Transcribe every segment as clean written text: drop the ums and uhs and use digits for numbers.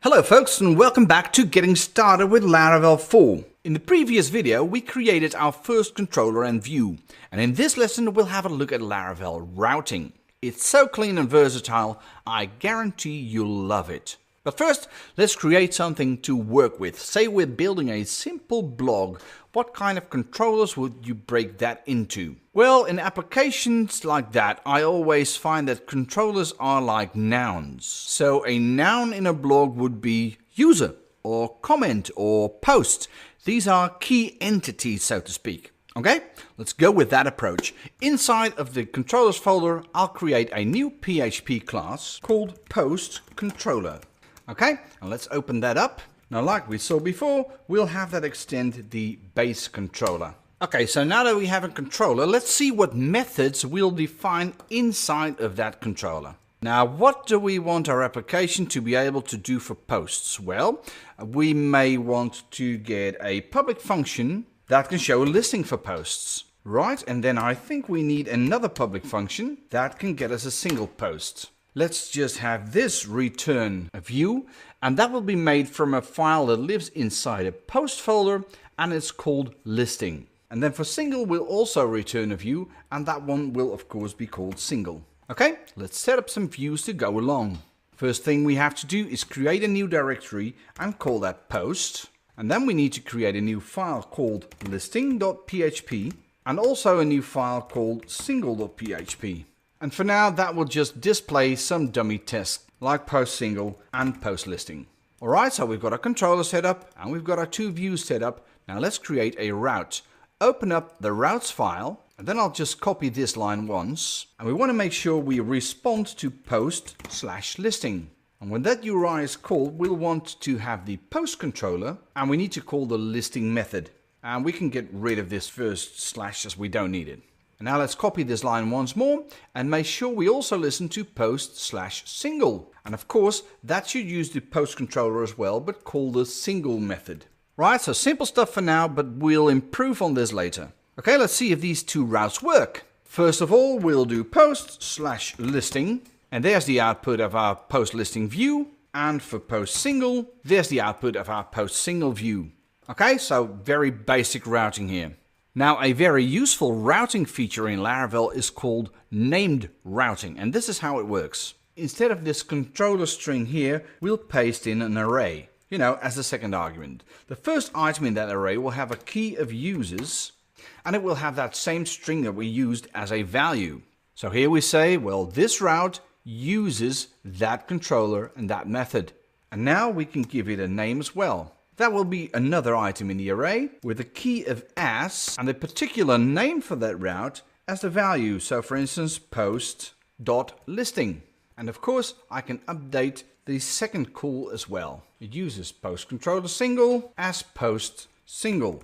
Hello folks, and welcome back to Getting Started with Laravel 4. In the previous video we created our first controller and view, and in this lesson we'll have a look at Laravel routing. It's so clean and versatile, I guarantee you'll love it. But first, let's create something to work with. Say we're building a simple blog. What kind of controllers would you break that into? Well, in applications like that, I always find that controllers are like nouns. So a noun in a blog would be user, or comment, or post. These are key entities, so to speak. Okay, let's go with that approach. Inside of the controllers folder, I'll create a new PHP class called post controller. Okay, and let's open that up. Now, like we saw before, we'll have that extend the base controller. Okay, so now that we have a controller, let's see what methods we'll define inside of that controller. Now, what do we want our application to be able to do for posts? Well, we may want to get a public function that can show a listing for posts, right? And then I think we need another public function that can get us a single post. Let's just have this return a view, and that will be made from a file that lives inside a post folder, and it's called listing. And then for single, we'll also return a view, and that one will of course be called single. Okay, let's set up some views to go along. First thing we have to do is create a new directory and call that post. And then we need to create a new file called listing.php and also a new file called single.php. And for now, that will just display some dummy tests like post single and post listing. Alright, so we've got our controller set up and we've got our two views set up. Now let's create a route. Open up the routes file, and then I'll just copy this line once. And we want to make sure we respond to post/listing. And when that URI is called, we'll want to have the post controller, and we need to call the listing method. And we can get rid of this first slash as we don't need it. And now let's copy this line once more and make sure we also listen to post/single. And of course, that should use the post controller as well, but call the single method. Right, so simple stuff for now, but we'll improve on this later. Okay, let's see if these two routes work. First of all, we'll do post/listing. And there's the output of our post listing view. And for post single, there's the output of our post single view. Okay, so very basic routing here. Now, a very useful routing feature in Laravel is called named routing, and this is how it works. Instead of this controller string here, we'll paste in an array, as the second argument. The first item in that array will have a key of users, and it will have that same string that we used as a value. So here we say, well, this route uses that controller and that method. And now we can give it a name as well. That will be another item in the array with a key of as and a particular name for that route as the value. So for instance, post.listing. And of course, I can update the second call as well. It uses post controller single as post single.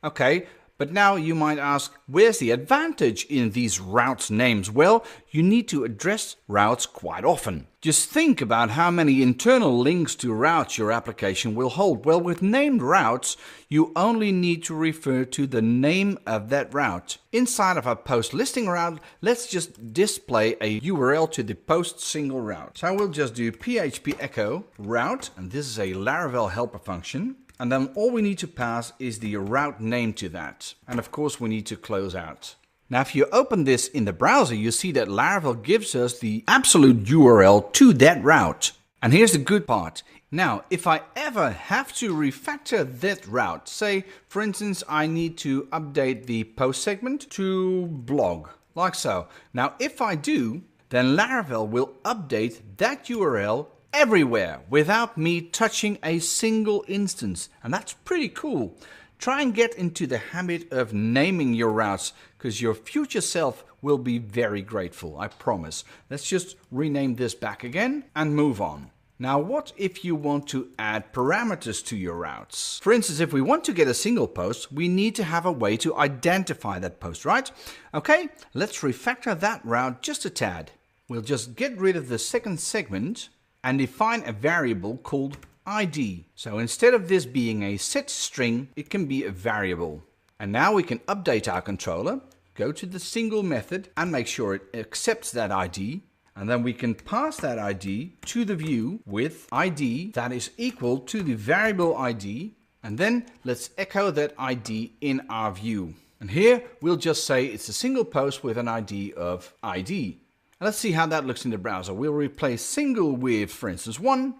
Okay. But now you might ask, where's the advantage in these routes names? Well, you need to address routes quite often. Just think about how many internal links to routes your application will hold. Well, with named routes, you only need to refer to the name of that route. Inside of our post listing route, let's just display a URL to the post single route. So we'll just do PHP echo route, and this is a Laravel helper function. And then all we need to pass is the route name to that. And of course we need to close out. Now if you open this in the browser, you see that Laravel gives us the absolute URL to that route. And here's the good part. Now if I ever have to refactor that route, say for instance I need to update the post segment to blog, like so. Now if I do, then Laravel will update that URL everywhere without me touching a single instance, and that's pretty cool. Try and get into the habit of naming your routes, because your future self will be very grateful, I promise. Let's just rename this back again and move on. Now what if you want to add parameters to your routes? For instance, if we want to get a single post, we need to have a way to identify that post, right? Okay, let's refactor that route just a tad. We'll just get rid of the second segment and define a variable called ID. So instead of this being a set string, it can be a variable. And now we can update our controller, go to the single method and make sure it accepts that ID. And then we can pass that ID to the view with ID that is equal to the variable ID. And then let's echo that ID in our view. And here we'll just say it's a single post with an ID of ID. And let's see how that looks in the browser. We'll replace single with, for instance, 1.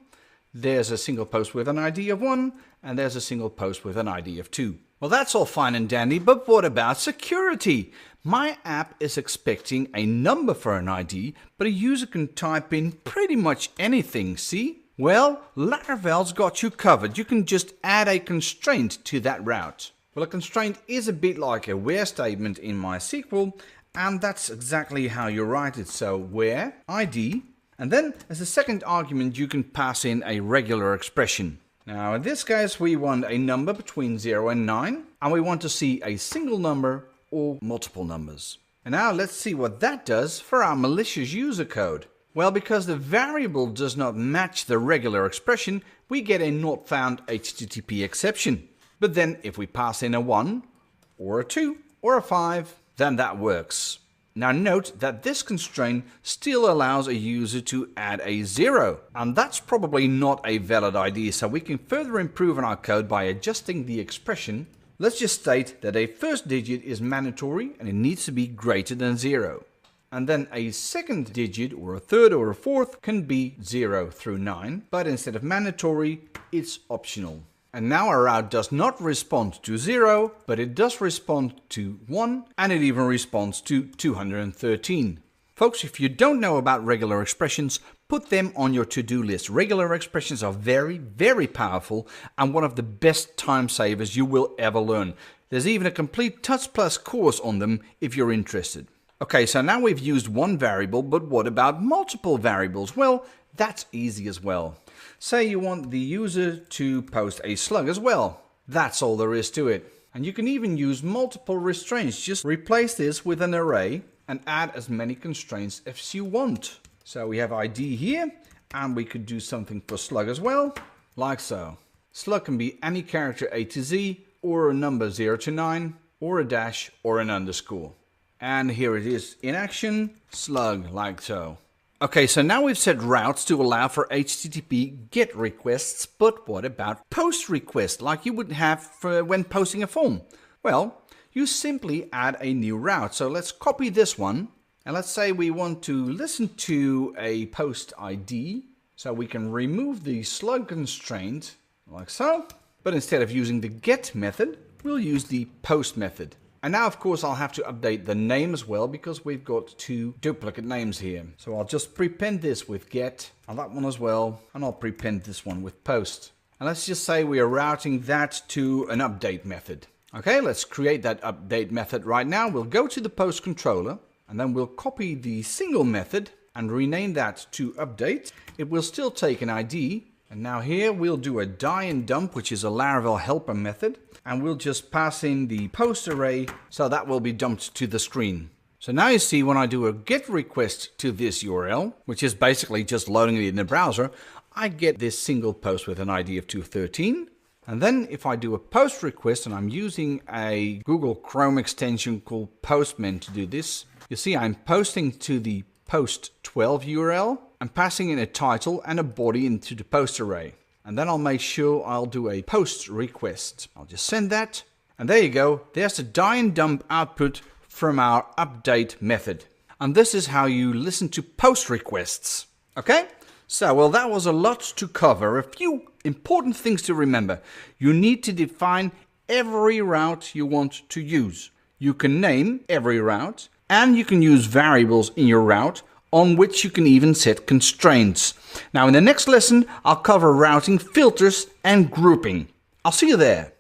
There's a single post with an ID of 1. And there's a single post with an ID of 2. Well, that's all fine and dandy, but what about security? My app is expecting a number for an ID, but a user can type in pretty much anything, see? Well, Laravel's got you covered. You can just add a constraint to that route. Well, a constraint is a bit like a where statement in MySQL, and that's exactly how you write it. So where ID, and then as a second argument you can pass in a regular expression. Now in this case we want a number between 0 and 9, and we want to see a single number or multiple numbers. And now let's see what that does for our malicious user code. Well, because the variable does not match the regular expression, we get a not found HTTP exception. But then if we pass in a 1 or a 2 or a 5, then that works. Now note that this constraint still allows a user to add a 0, and that's probably not a valid ID, so we can further improve on our code by adjusting the expression. Let's just state that a first digit is mandatory and it needs to be greater than 0. And then a second digit or a third or a fourth can be 0 through 9, but instead of mandatory, it's optional. And now our route does not respond to 0, but it does respond to 1, and it even responds to 213. Folks, if you don't know about regular expressions, put them on your to-do list. Regular expressions are very, very powerful and one of the best time savers you will ever learn. There's even a complete Touch Plus course on them if you're interested. Okay, so now we've used one variable, but what about multiple variables? Well, that's easy as well. Say you want the user to post a slug as well. That's all there is to it. And you can even use multiple restraints. Just replace this with an array and add as many constraints as you want. So we have ID here, and we could do something for slug as well, like so. Slug can be any character A to Z, or a number 0 to 9, or a dash, or an underscore. And here it is in action, slug, like so. Okay, so now we've set routes to allow for HTTP GET requests, but what about POST requests, like you would have when posting a form? Well, you simply add a new route. So let's copy this one, and let's say we want to listen to a post ID, so we can remove the slug constraint, like so. But instead of using the GET method, we'll use the POST method. And now, of course, I'll have to update the name as well because we've got two duplicate names here. So I'll just prepend this with get, and that one as well, and I'll prepend this one with post. And let's just say we are routing that to an update method. Okay, let's create that update method right now. We'll go to the post controller, and then we'll copy the single method and rename that to update. It will still take an ID. And now here we'll do a die and dump, which is a Laravel helper method. And we'll just pass in the post array, so that will be dumped to the screen. So now you see when I do a GET request to this URL, which is basically just loading it in the browser, I get this single post with an ID of 213. And then if I do a post request, and I'm using a Google Chrome extension called Postman to do this, you see I'm posting to the post 12 URL. I'm passing in a title and a body into the post array. And then I'll make sure I'll do a post request. I'll just send that. And there you go. There's the die and dump output from our update method. And this is how you listen to post requests. Okay? So, well, that was a lot to cover. A few important things to remember. You need to define every route you want to use. You can name every route, and you can use variables in your route on which you can even set constraints. Now in the next lesson, I'll cover routing, filters, and grouping. I'll see you there.